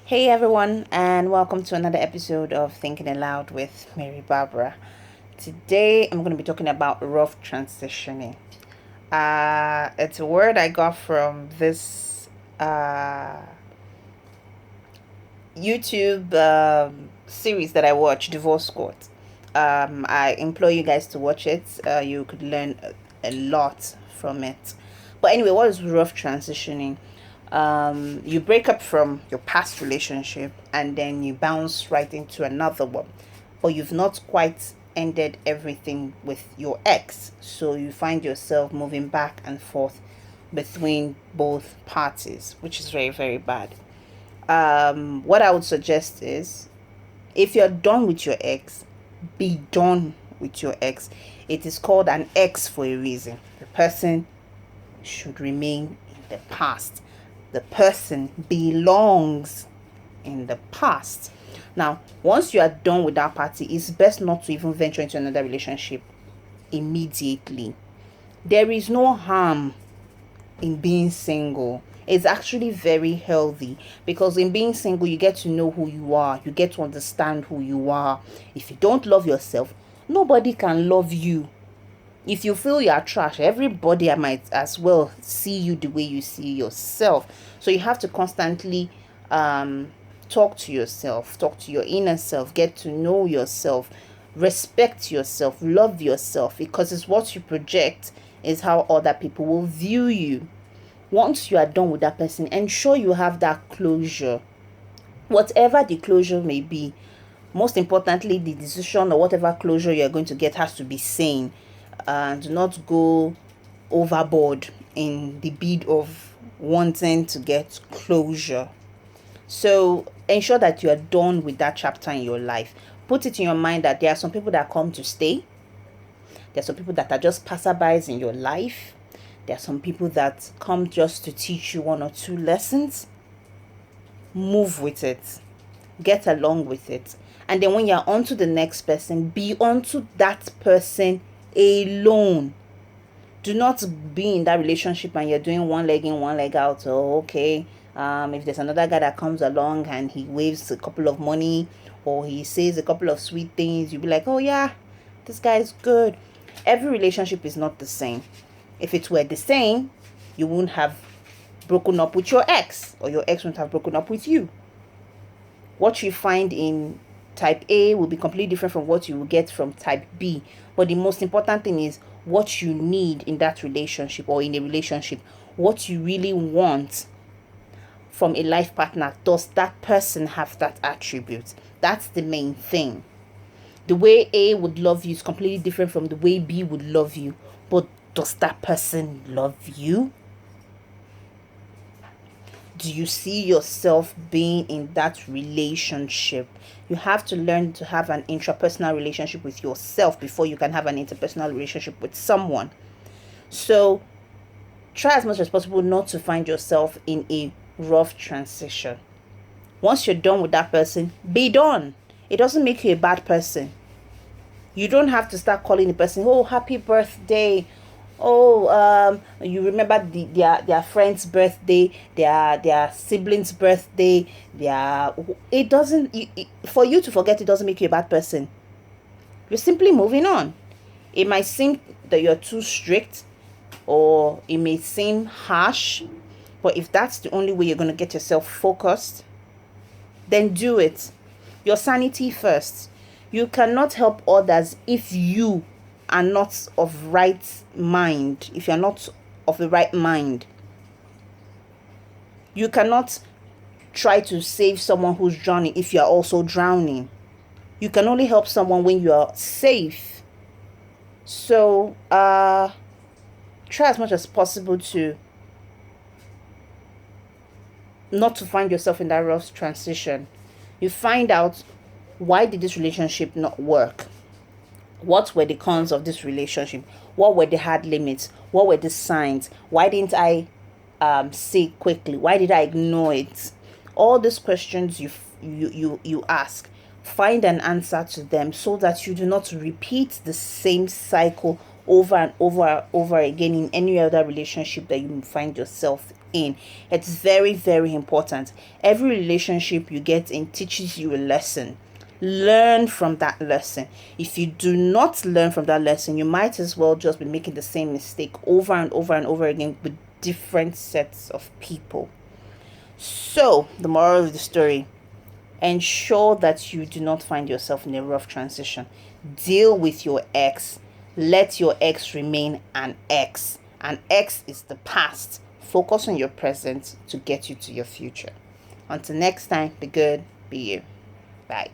Hey everyone, and welcome to another episode of Thinking Aloud with Mary Barbara. Today I'm going to be talking about rough transitioning. It's a word I got from this YouTube series that I watch, Divorce Court. I implore you guys to watch it. You could learn a lot from it. But anyway, what is rough transitioning? You break up from your past relationship and then you bounce right into another one, but you've not quite ended everything with your ex, so you find yourself moving back and forth between both parties, which is very, very bad. What I would suggest is, if you're done with your ex, be done with your ex. It is called an ex for a reason. The person should remain in the past. The person belongs in the past. Now, once you are done with that party, it's best not to even venture into another relationship immediately. There is no harm in being single. It's actually very healthy, because in being single you get to know who you are, you get to understand who you are. If you don't love yourself, nobody can love you. If you feel you are trash, everybody might as well see you the way you see yourself. So you have to constantly talk to yourself, talk to your inner self, get to know yourself, respect yourself, love yourself, because it's what you project is how other people will view you. Once you are done with that person, ensure you have that closure, whatever the closure may be. Most importantly, the decision or whatever closure you're going to get has to be sane, and do not go overboard in the bid of wanting to get closure. So ensure that you are done with that chapter in your life. Put it in your mind that there are some people that come to stay. There are some people that are just passerbys in your life. There are some people that come just to teach you one or two lessons. Move with it. Get along with it. And then when you're on to the next person, be on to that person alone. Do not be in that relationship and you're doing one leg in, one leg out. Oh, okay. If there's another guy that comes along and he waves a couple of money or he says a couple of sweet things, you'll be like, oh yeah, this guy is good. Every relationship is not the same. If it were the same, you wouldn't have broken up with your ex, or your ex wouldn't have broken up with you. What you find in type A will be completely different from what you will get from type B. But the most important thing is what you need in that relationship, or in a relationship. What you really want from a life partner. Does that person have that attribute? That's the main thing. The way A would love you is completely different from the way B would love you. But does that person love you? Do you see yourself being in that relationship? You have to learn to have an intrapersonal relationship with yourself before you can have an interpersonal relationship with someone. So try as much as possible not to find yourself in a rough transition. Once you're done with that person, be done. It doesn't make you a bad person. You don't have to start calling the person, oh, happy birthday. Oh, you remember their friend's birthday, their siblings' birthday. It doesn't. For you to forget, it doesn't make you a bad person. You're simply moving on. It might seem that you're too strict, or it may seem harsh, but if that's the only way you're going to get yourself focused, then do it. Your sanity first. You cannot help others if you are not of right mind. If you're not of the right mind, you cannot try to save someone who's drowning if you're also drowning. You can only help someone when you are safe. So try as much as possible to not to find yourself in that rough transition. You find out, why did this relationship not work? What were the cons of this relationship? What were the hard limits? What were the signs? Why didn't I say quickly? Why did I ignore it? All these questions you ask, find an answer to them, so that you do not repeat the same cycle over and over again in any other relationship that you find yourself in. It's very, very important. Every relationship you get in teaches you a lesson. Learn from that lesson. If you do not learn from that lesson, you might as well just be making the same mistake over and over and over again with different sets of people. So, the moral of the story: ensure that you do not find yourself in a rough transition. Deal with your ex. Let your ex remain an ex. An ex is the past. Focus on your present to get you to your future. Until next time, be good, be you. Bye.